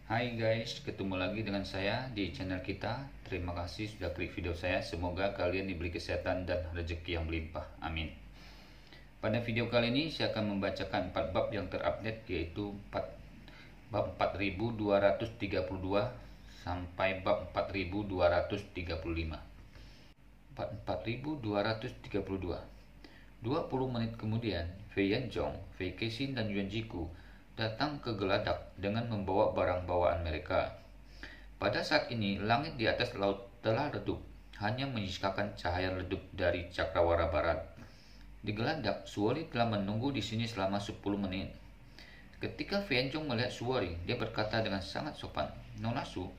Hai guys, ketemu lagi dengan saya di channel kita. Terima kasih sudah klik video saya. Semoga kalian diberi kesehatan dan rezeki yang melimpah. Amin. Pada video kali ini saya akan membacakan 4 bab yang terupdate, yaitu bab 4232 sampai bab 4235. Bab 4232. 20 menit kemudian, Fei Yanzhong, Fei Kexin, dan Yuan Jiku datang ke geladak dengan membawa barang bawaan mereka. Pada saat ini, langit di atas laut telah redup, hanya menyisakan cahaya redup dari cakrawala barat. Di geladak, Suwari telah menunggu di sini selama 10 menit. Ketika Fei Yanzhong melihat Suwari, dia berkata dengan sangat sopan, "Nona Su,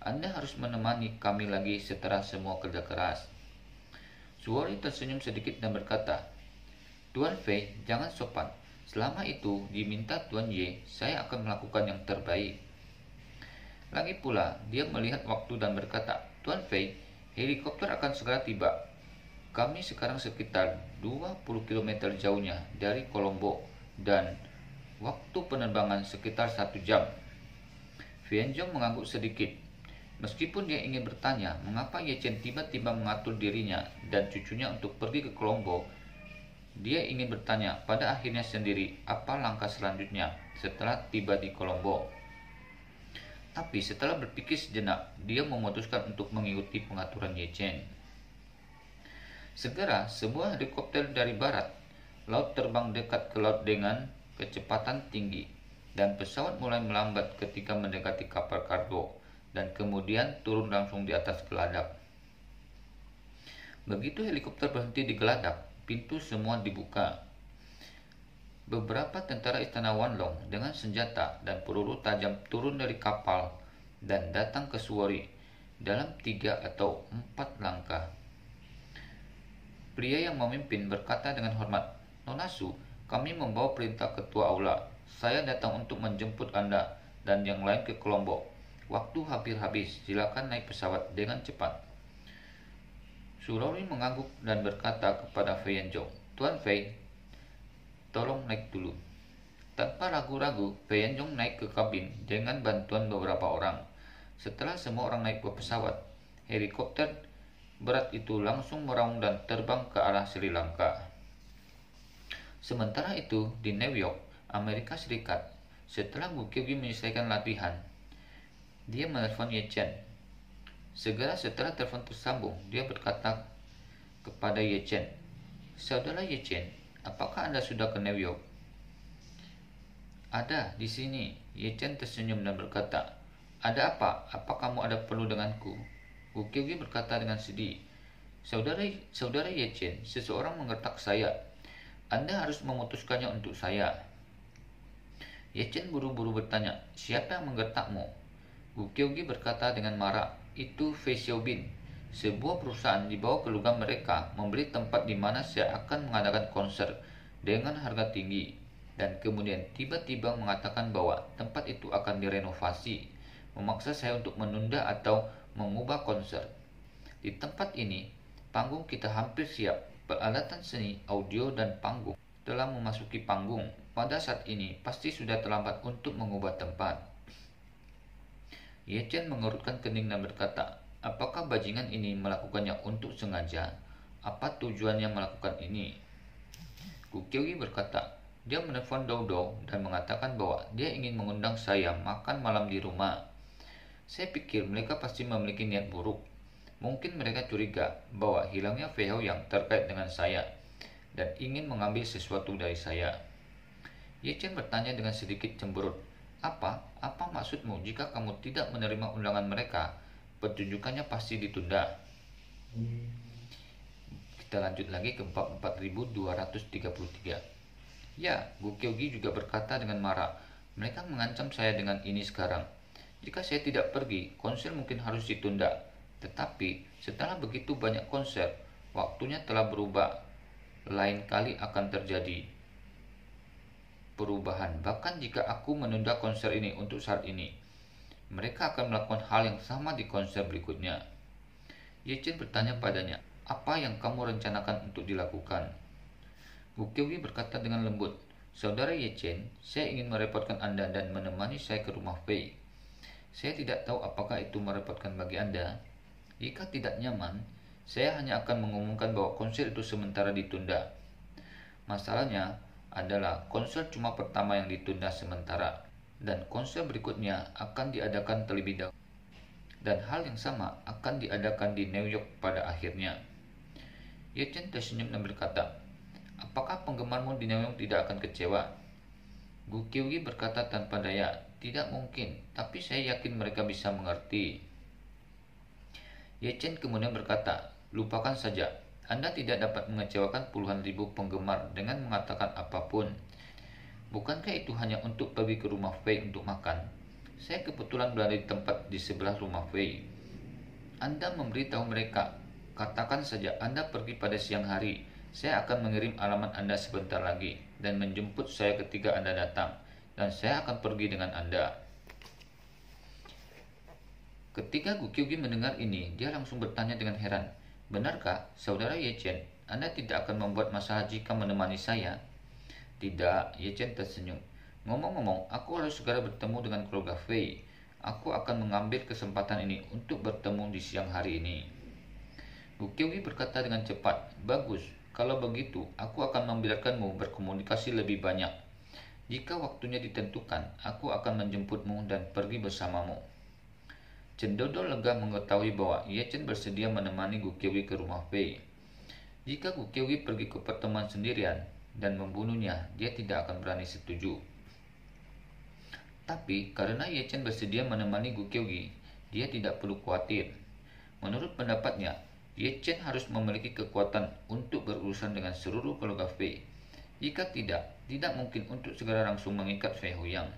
Anda harus menemani kami lagi setelah semua kerja keras." Suwari tersenyum sedikit dan berkata, "Tuan Fei, jangan sopan. Selama itu diminta Tuan Ye, saya akan melakukan yang terbaik." Lagi pula, dia melihat waktu dan berkata, "Tuan Fei, helikopter akan segera tiba. Kami sekarang sekitar 20 km jauhnya dari Kolombo dan waktu penerbangan sekitar 1 jam." Fei Yanzhong mengangguk sedikit. Meskipun dia ingin bertanya mengapa Ye Chen tiba-tiba mengatur dirinya dan cucunya untuk pergi ke Kolombo, dia ingin bertanya pada akhirnya sendiri apa langkah selanjutnya setelah tiba di Kolombo. Tapi setelah berpikir sejenak, dia memutuskan untuk mengikuti pengaturan Ye Chen. Segera, sebuah helikopter dari barat laut terbang dekat ke laut dengan kecepatan tinggi, dan pesawat mulai melambat ketika mendekati kapal kargo, dan kemudian turun langsung di atas geladak. Begitu helikopter berhenti di geladak, pintu semua dibuka. Beberapa tentara istana Wanlong dengan senjata dan peluru tajam turun dari kapal dan datang ke Suwari dalam 3 atau 4 langkah. Pria yang memimpin berkata dengan hormat, "Nona Su, kami membawa perintah ketua aula. Saya datang untuk menjemput Anda dan yang lain ke Kolombo. Waktu hampir habis, silakan naik pesawat dengan cepat." Suwari mengangguk dan berkata kepada Fei Yanzhong, "Tuan Fei, tolong naik dulu." Tanpa ragu-ragu, Fei Yanzhong naik ke kabin dengan bantuan beberapa orang. Setelah semua orang naik ke pesawat, helikopter berat itu langsung meraung dan terbang ke arah Sri Lanka. Sementara itu, di New York, Amerika Serikat, setelah Gu Qiugi menyelesaikan latihan, dia menelpon Ye Chen. Segera setelah telepon tersambung, dia berkata kepada Ye Chen, "Saudara Ye Chen, apakah Anda sudah ke New York?" "Ada, di sini." Ye Chen tersenyum dan berkata, "Ada apa? Apa kamu ada perlu denganku?" Gu Qiugi berkata dengan sedih, Saudara Ye Chen, seseorang menggertak saya. Anda harus memutuskannya untuk saya." Ye Chen buru-buru bertanya, "Siapa yang menggertakmu?" Gu Qiugi berkata dengan marah, "Itu Fei Xiaobin. Sebuah perusahaan di bawah keluarga mereka membeli tempat di mana saya akan mengadakan konser dengan harga tinggi, dan kemudian tiba-tiba mengatakan bahwa tempat itu akan direnovasi, memaksa saya untuk menunda atau mengubah konser. Di tempat ini, panggung kita hampir siap. Peralatan seni, audio, dan panggung telah memasuki panggung. Pada saat ini, pasti sudah terlambat untuk mengubah tempat." Ye Chen mengerutkan kening dan berkata, "Apakah bajingan ini melakukannya untuk sengaja? Apa tujuannya melakukan ini?" Gu Qiugi berkata, "Dia menelpon Dou dan mengatakan bahwa dia ingin mengundang saya makan malam di rumah. Saya pikir mereka pasti memiliki niat buruk. Mungkin mereka curiga bahwa hilangnya Fei Hao yang terkait dengan saya dan ingin mengambil sesuatu dari saya." Ye Chen bertanya dengan sedikit cemberut, Apa maksudmu jika kamu tidak menerima undangan mereka? Pertunjukannya pasti ditunda." Kita lanjut lagi ke bab 4233. "Ya," Gu Qiugi juga berkata dengan marah, "mereka mengancam saya dengan ini sekarang. Jika saya tidak pergi, konser mungkin harus ditunda. Tetapi setelah begitu banyak konser, waktunya telah berubah. Lain kali akan terjadi perubahan. Bahkan jika aku menunda konser ini untuk saat ini, mereka akan melakukan hal yang sama di konser berikutnya." Ye Chen bertanya padanya, "Apa yang kamu rencanakan untuk dilakukan?" Gu Qiugi berkata dengan lembut, "Saudara Ye Chen, saya ingin merepotkan Anda dan menemani saya ke rumah Fei. Saya tidak tahu apakah itu merepotkan bagi Anda. Jika tidak nyaman, saya hanya akan mengumumkan bahwa konser itu sementara ditunda. Masalahnya adalah konser cuma pertama yang ditunda sementara, dan konser berikutnya akan diadakan terlebih dahulu. Dan hal yang sama akan diadakan di New York pada akhirnya. Ye Chen tersenyum dan berkata, apakah penggemarmu di New York tidak akan kecewa? Gu Qiuyi berkata tanpa daya, tidak mungkin, tapi saya yakin mereka bisa mengerti. Ye Chen kemudian berkata, lupakan saja, Anda tidak dapat mengecewakan puluhan ribu penggemar dengan mengatakan apapun. Bukankah itu hanya untuk pergi ke rumah Fei untuk makan? Saya kebetulan berada di tempat di sebelah rumah Fei. Anda memberitahu mereka, katakan saja Anda pergi pada siang hari. Saya akan mengirim alamat Anda sebentar lagi dan menjemput saya ketika Anda datang. Dan saya akan pergi dengan Anda. Ketika Gu Qiuyi mendengar ini, dia langsung bertanya dengan heran. Benarkah, Saudara Ye Chen, Anda tidak akan membuat masalah jika menemani saya? Tidak, Ye Chen tersenyum. Ngomong-ngomong, aku harus segera bertemu dengan keluarga Fei. Aku akan mengambil kesempatan ini untuk bertemu di siang hari ini. Gu Qiuyi berkata dengan cepat, bagus, kalau begitu aku akan membiarkanmu berkomunikasi lebih banyak. Jika waktunya ditentukan, aku akan menjemputmu dan pergi bersamamu. Chen Dodo lega mengetahui bahwa Ye Chen bersedia menemani Gu Qiuyi ke rumah Fei. Jika Gu Qiuyi pergi ke pertemuan sendirian dan membunuhnya, dia tidak akan berani setuju. Tapi karena Ye Chen bersedia menemani Gu Qiuyi, dia tidak perlu khawatir. Menurut pendapatnya, Ye Chen harus memiliki kekuatan untuk berurusan dengan seluruh keluarga Fei. Jika tidak mungkin untuk segera langsung mengikat Fei Huyang.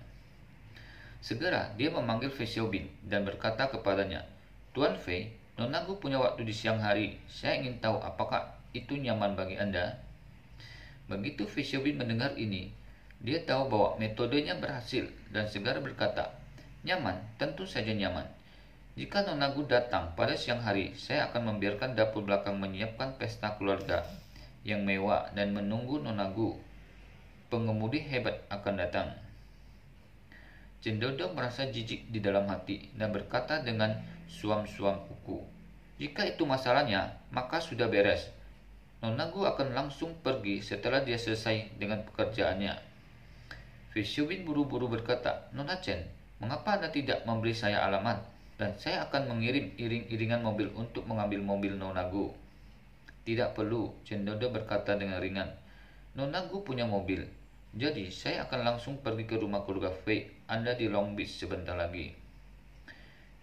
Segera dia memanggil Fei Xiaobin dan berkata kepadanya, Tuan Fei, Nona Gu punya waktu di siang hari. Saya ingin tahu apakah itu nyaman bagi Anda. Begitu Fei Xiaobin mendengar ini, dia tahu bahwa metodenya berhasil dan segera berkata, nyaman, tentu saja nyaman. Jika Nona Gu datang pada siang hari, saya akan membiarkan dapur belakang menyiapkan pesta keluarga yang mewah dan menunggu Nona Gu. Pengemudi hebat akan datang. Chen Dodo merasa jijik di dalam hati dan berkata dengan suam-suam kuku, jika itu masalahnya, maka sudah beres. Nona Gu akan langsung pergi setelah dia selesai dengan pekerjaannya. Fei Xiaobin buru-buru berkata, Nona Chen, mengapa Anda tidak memberi saya alamat? Dan saya akan mengirim iring-iringan mobil untuk mengambil mobil Nona Gu. Tidak perlu, Chen Dodo berkata dengan ringan. Nona Gu punya mobil, jadi saya akan langsung pergi ke rumah keluarga Fei Anda di Long Beach sebentar lagi.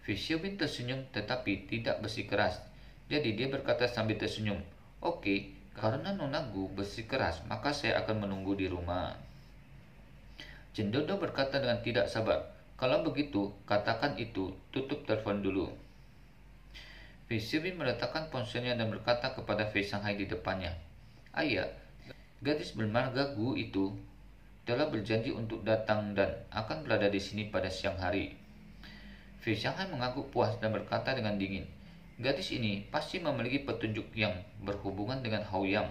Fei Xiaobin tersenyum tetapi tidak bersikeras. Jadi dia berkata sambil tersenyum, Oke, karena Nona Gu bersikeras, maka saya akan menunggu di rumah. Chen Dodo berkata dengan tidak sabar, kalau begitu, katakan itu, tutup telepon dulu. Fei Xiaobin meletakkan ponselnya dan berkata kepada Fei Shanghai di depannya, Ayah, gadis bermarga Gu itu telah berjanji untuk datang dan akan berada di sini pada siang hari. Fei Shanghai mengangguk puas dan berkata dengan dingin, gadis ini pasti memiliki petunjuk yang berhubungan dengan Hao Yang.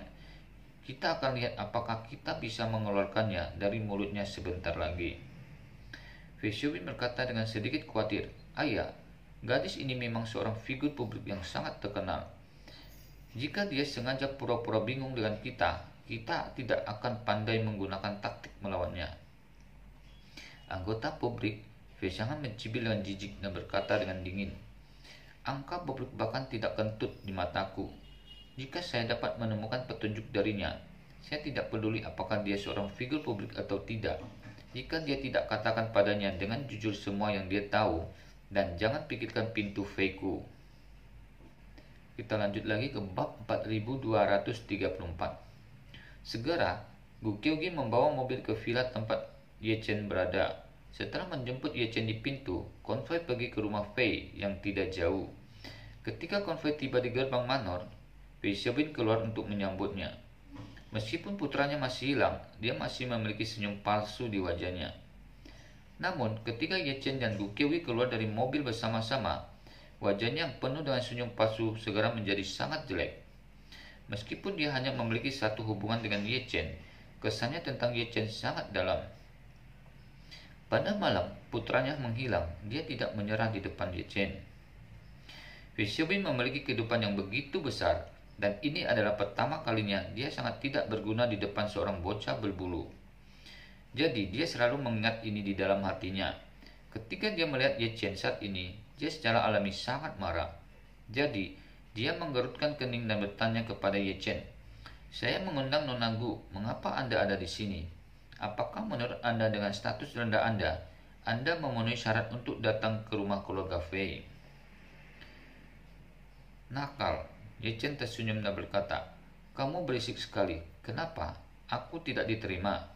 Kita akan lihat apakah kita bisa mengeluarkannya dari mulutnya sebentar lagi. Fei Xiaobin berkata dengan sedikit khawatir, Ayah, gadis ini memang seorang figur publik yang sangat terkenal. Jika dia sengaja pura-pura bingung dengan kita tidak akan pandai menggunakan taktik melawannya. Anggota publik, Fei Shanghai mencibir dengan jijik dan berkata dengan dingin, angka publik bahkan tidak kentut di mataku. Jika saya dapat menemukan petunjuk darinya, saya tidak peduli apakah dia seorang figur publik atau tidak. Jika dia tidak katakan padanya dengan jujur semua yang dia tahu, dan jangan pikirkan pintu Fei-ku. Kita lanjut lagi ke bab 4234. Segera, Gu Qiuyi membawa mobil ke villa tempat Ye Chen berada. Setelah menjemput Ye Chen di pintu, konvoi pergi ke rumah Fei yang tidak jauh. Ketika konvoi tiba di gerbang manor, Fei Xiaobin keluar untuk menyambutnya. Meskipun putranya masih hilang, dia masih memiliki senyum palsu di wajahnya. Namun, ketika Ye Chen dan Gu Qiuyi keluar dari mobil bersama-sama, wajahnya yang penuh dengan senyum palsu segera menjadi sangat jelek. Meskipun dia hanya memiliki satu hubungan dengan Ye Chen, kesannya tentang Ye Chen sangat dalam. Pada malam, putranya menghilang. Dia tidak menyerah di depan Ye Chen. Fei Xiaobin memiliki kehidupan yang begitu besar, dan ini adalah pertama kalinya dia sangat tidak berguna di depan seorang bocah berbulu. Jadi dia selalu mengingat ini di dalam hatinya. Ketika dia melihat Ye Chen saat ini, dia secara alami sangat marah. Jadi dia menggerutkan kening dan bertanya kepada Ye Chen, "Saya mengundang Nona Gu, mengapa Anda ada di sini? Apakah menurut Anda dengan status rendah Anda memenuhi syarat untuk datang ke rumah keluarga Fei?" "Nakal," Ye Chen tersenyum dan berkata, "Kamu berisik sekali. Kenapa? Aku tidak diterima."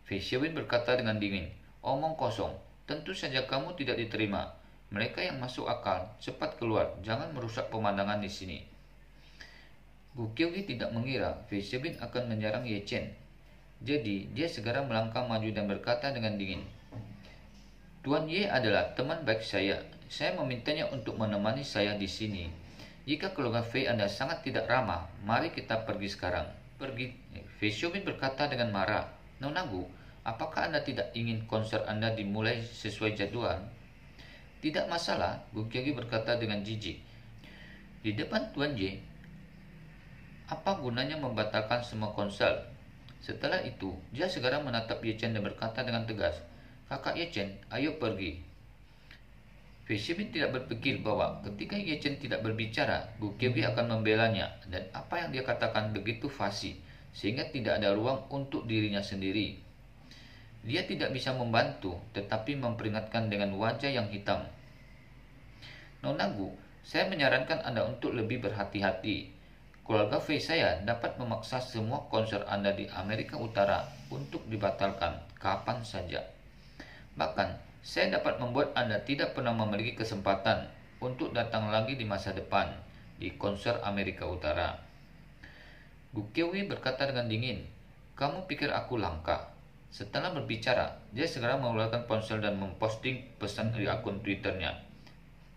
Fei Xiaobin berkata dengan dingin, "Omong kosong. Tentu saja kamu tidak diterima. Mereka yang masuk akal, cepat keluar. Jangan merusak pemandangan di sini." Gu Qiugi tidak mengira Fei Xiaobin akan menyerang Ye Chen. Jadi dia segera melangkah maju dan berkata dengan dingin, "Tuan Ye adalah teman baik saya. Saya memintanya untuk menemani saya di sini. Jika keluarga Fei Anda sangat tidak ramah, mari kita pergi sekarang." "Pergi?" Fei Xiaobin berkata dengan marah. "Nona Gu, apakah Anda tidak ingin konser Anda dimulai sesuai jadwal?" "Tidak masalah," Gu Qiugi berkata dengan jijik. Di depan Tuan Ye, apa gunanya membatalkan semua konser? Setelah itu, dia segera menatap Ye Chen dan berkata dengan tegas, "Kakak Ye Chen, ayo pergi." Fei Xiaobin tidak berpikir bahwa ketika Ye Chen tidak berbicara, Gu Qiugi akan membelanya, dan apa yang dia katakan begitu fasih, sehingga tidak ada ruang untuk dirinya sendiri. Dia tidak bisa membantu, tetapi memperingatkan dengan wajah yang hitam. "Nona Gu, saya menyarankan Anda untuk lebih berhati-hati. Keluarga Fei saya dapat memaksa semua konser Anda di Amerika Utara untuk dibatalkan kapan saja. Bahkan, saya dapat membuat Anda tidak pernah memiliki kesempatan untuk datang lagi di masa depan di konser Amerika Utara." Gu Qiugi berkata dengan dingin, "Kamu pikir aku langka?" Setelah berbicara, dia segera mengeluarkan ponsel dan memposting pesan di akun Twitternya.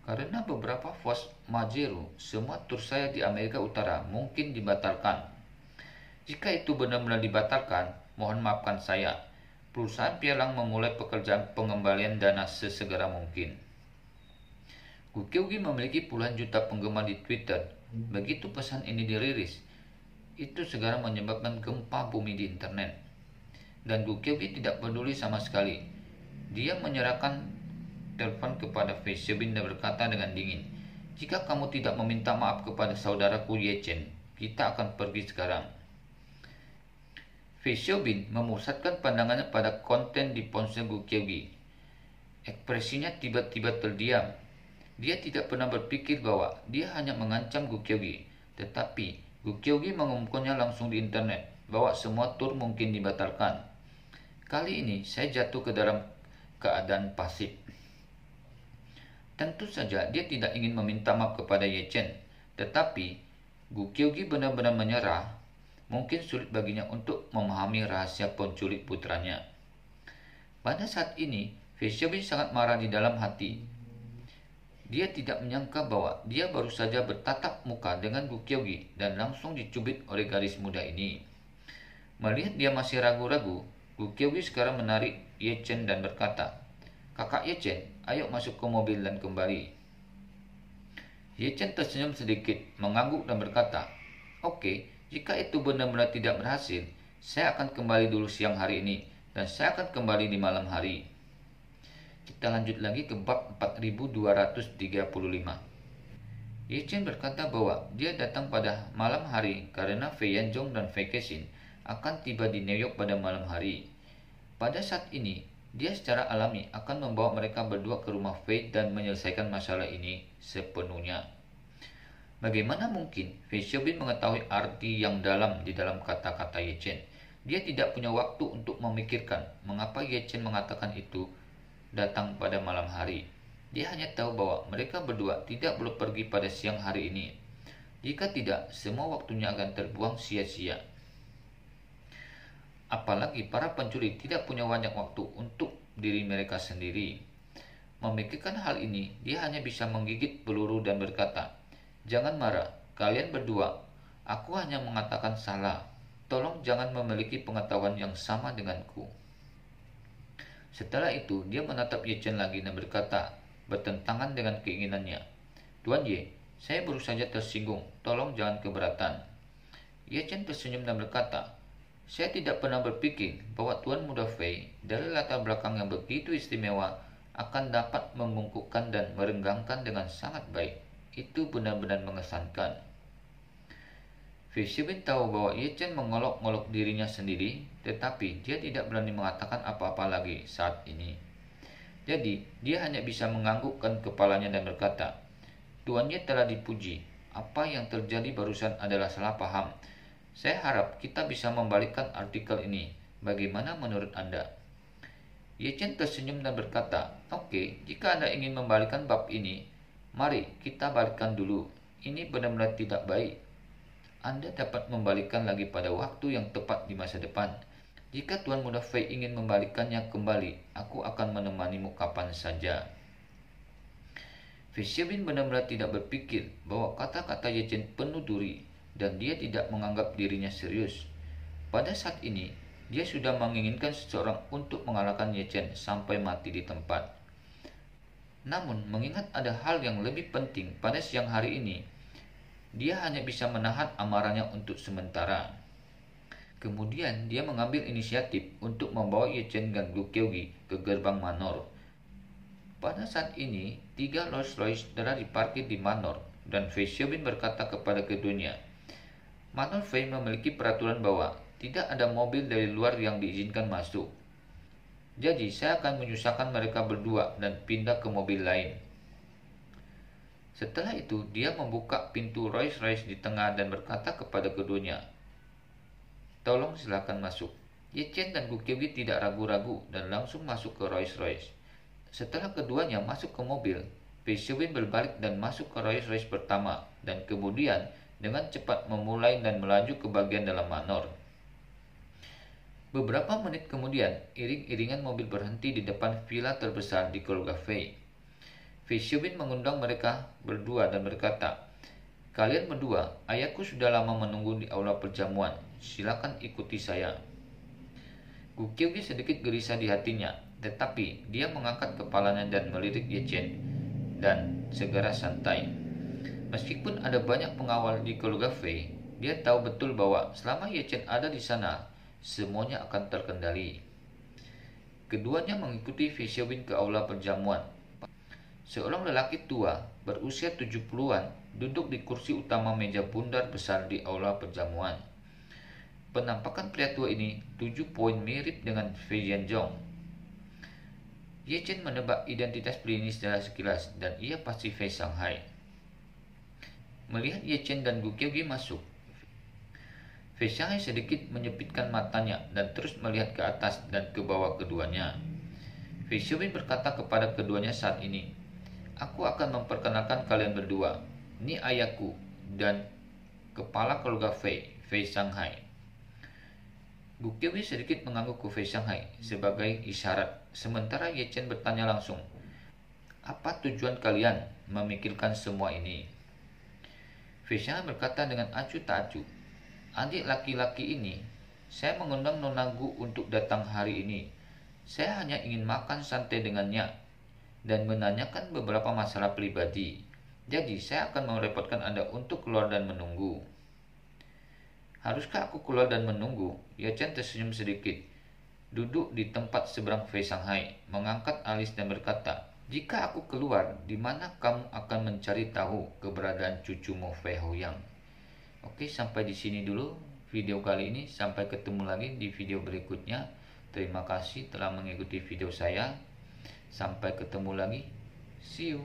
"Karena beberapa force majeure, semua tur saya di Amerika Utara mungkin dibatalkan. Jika itu benar-benar dibatalkan, mohon maafkan saya. Perusahaan pialang memulai pekerjaan pengembalian dana sesegera mungkin." Gu Qiugi memiliki puluhan juta penggemar di Twitter. Begitu pesan ini dirilis, itu segera menyebabkan gempa bumi di internet. Dan Gu Qiugi tidak peduli sama sekali. Dia menyerahkan telepon kepada Fei Xiaobin dan berkata dengan dingin, "Jika kamu tidak meminta maaf kepada saudaraku Ye Chen, kita akan pergi sekarang." Fei Xiaobin memusatkan pandangannya pada konten di ponsel Gu Qiugi. Ekspresinya tiba-tiba terdiam. Dia tidak pernah berpikir bahwa dia hanya mengancam Gu Qiugi, tetapi Gu Qiugi mengumumkannya langsung di internet bahwa semua tur mungkin dibatalkan. Kali ini saya jatuh ke dalam keadaan pasif. Tentu saja dia tidak ingin meminta maaf kepada Ye Chen, tetapi Gu Qiugi benar-benar menyerah. Mungkin sulit baginya untuk memahami rahasia penculik putranya. Pada saat ini, Fei Xiaobin sangat marah di dalam hati. Dia tidak menyangka bahwa dia baru saja bertatap muka dengan Gu Qiugi dan langsung dicubit oleh gadis muda ini. Melihat dia masih ragu-ragu, Gu Qiugi sekarang menarik Ye Chen dan berkata, "Kakak Ye Chen, ayo masuk ke mobil dan kembali." Ye Chen tersenyum sedikit, mengangguk dan berkata, "Oke, jika itu benar-benar tidak berhasil, saya akan kembali dulu siang hari ini, dan saya akan kembali di malam hari." Kita lanjut lagi ke bab 4235. Ye Chen berkata bahwa dia datang pada malam hari karena Fei Yanzhong dan Fei Kexin akan tiba di New York pada malam hari. Pada saat ini, dia secara alami akan membawa mereka berdua ke rumah Fei dan menyelesaikan masalah ini sepenuhnya. Bagaimana mungkin Fei Xiaobin mengetahui arti yang dalam di dalam kata-kata Ye Chen? Dia tidak punya waktu untuk memikirkan mengapa Ye Chen mengatakan itu datang pada malam hari. Dia hanya tahu bahwa mereka berdua tidak perlu pergi pada siang hari ini. Jika tidak, semua waktunya akan terbuang sia-sia. Apalagi para penculik tidak punya banyak waktu untuk diri mereka sendiri. Memikirkan hal ini, dia hanya bisa menggigit peluru dan berkata, "Jangan marah, kalian berdua. Aku hanya mengatakan salah. Tolong jangan memiliki pengetahuan yang sama denganku." Setelah itu, dia menatap Ye Chen lagi dan berkata, bertentangan dengan keinginannya, "Tuan Ye, saya baru saja tersinggung, tolong jangan keberatan." Ye Chen tersenyum dan berkata, "Saya tidak pernah berpikir bahwa Tuan Muda Fei dari latar belakang yang begitu istimewa akan dapat membungkukkan dan merenggangkan dengan sangat baik. Itu benar-benar mengesankan." Fei Xiaobin tahu bahwa Ye Chen mengolok-olok dirinya sendiri, tetapi dia tidak berani mengatakan apa-apa lagi saat ini. Jadi, dia hanya bisa menganggukkan kepalanya dan berkata, "Tuan Ye telah dipuji. Apa yang terjadi barusan adalah salah paham. Saya harap kita bisa membalikkan artikel ini. Bagaimana menurut Anda?" Ye Chen tersenyum dan berkata, "Oke, jika Anda ingin membalikkan bab ini, mari kita balikkan dulu. Ini benar-benar tidak baik. Anda dapat membalikkan lagi pada waktu yang tepat di masa depan. Jika Tuan Muda Fei ingin membalikkannya kembali, aku akan menemanimu kapan saja." Fei Xiaobin benar-benar tidak berpikir bahwa kata-kata Ye Chen penuh duri dan dia tidak menganggap dirinya serius. Pada saat ini, dia sudah menginginkan seseorang untuk mengalahkan Ye Chen sampai mati di tempat. Namun, mengingat ada hal yang lebih penting pada siang hari ini, dia hanya bisa menahan amarahnya untuk sementara. Kemudian dia mengambil inisiatif untuk membawa Ye Chen dan Gu Qiugi ke gerbang manor. Pada saat ini, 3 Rolls Royce telah diparkir di manor dan Fei Xiaobin berkata kepada keduanya, "Manor Fei memiliki peraturan bahwa tidak ada mobil dari luar yang diizinkan masuk. Jadi saya akan menyusahkan mereka berdua dan pindah ke mobil lain." Setelah itu, dia membuka pintu Rolls Royce di tengah dan berkata kepada keduanya, "Tolong silakan masuk." Ye Chen dan Gu Qiugi tidak ragu-ragu dan langsung masuk ke Rolls Royce. Setelah keduanya masuk ke mobil, Fei Xiaobin berbalik dan masuk ke Rolls Royce pertama dan kemudian dengan cepat memulai dan melaju ke bagian dalam manor. Beberapa menit kemudian, iring-iringan mobil berhenti di depan villa terbesar di keluarga Fei. Fei Xiaobin mengundang mereka berdua dan berkata, "Kalian berdua, ayahku sudah lama menunggu di aula perjamuan. Silakan ikuti saya." Gu Qiugi sedikit gelisah di hatinya, tetapi dia mengangkat kepalanya dan melirik Ye Chen dan segera santai. Meskipun ada banyak pengawal di keluarga Fei, dia tahu betul bahwa selama Ye Chen ada di sana, semuanya akan terkendali. Keduanya mengikuti Fei Xiaobin ke aula perjamuan. Seorang lelaki tua berusia 70-an duduk di kursi utama meja bundar besar di aula perjamuan. Penampakan pria tua ini 7 poin mirip dengan Fei Yanzhong. Ye Chen menebak identitas pria ini secara sekilas dan ia pasti Fei Shanghai. Melihat Ye Chen dan Gu Qiugi masuk, Fei Shanghai sedikit menyepitkan matanya dan terus melihat ke atas dan ke bawah keduanya. Fei Xiaobin berkata kepada keduanya saat ini, "Aku akan memperkenalkan kalian berdua. Ini ayahku dan kepala keluarga Fei, Fei Shanghai." Gu Qiugi sedikit mengangguk ke Fei Shanghai sebagai isyarat, sementara Ye Chen bertanya langsung, "Apa tujuan kalian memikirkan semua ini?" Fei Shanghai berkata dengan acuh tak acuh, "Adik laki-laki ini, saya mengundang Nona Gu untuk datang hari ini. Saya hanya ingin makan santai dengannya dan menanyakan beberapa masalah pribadi. Jadi saya akan merepotkan Anda untuk keluar dan menunggu." "Haruskah aku keluar dan menunggu?" Ye Chen tersenyum sedikit, duduk di tempat seberang Fei Shanghai, mengangkat alis dan berkata, "Jika aku keluar, di mana kamu akan mencari tahu keberadaan cucumu Fei Haoyang?" Oke, sampai di sini dulu video kali ini. Sampai ketemu lagi di video berikutnya. Terima kasih telah mengikuti video saya. Sampai ketemu lagi. See you.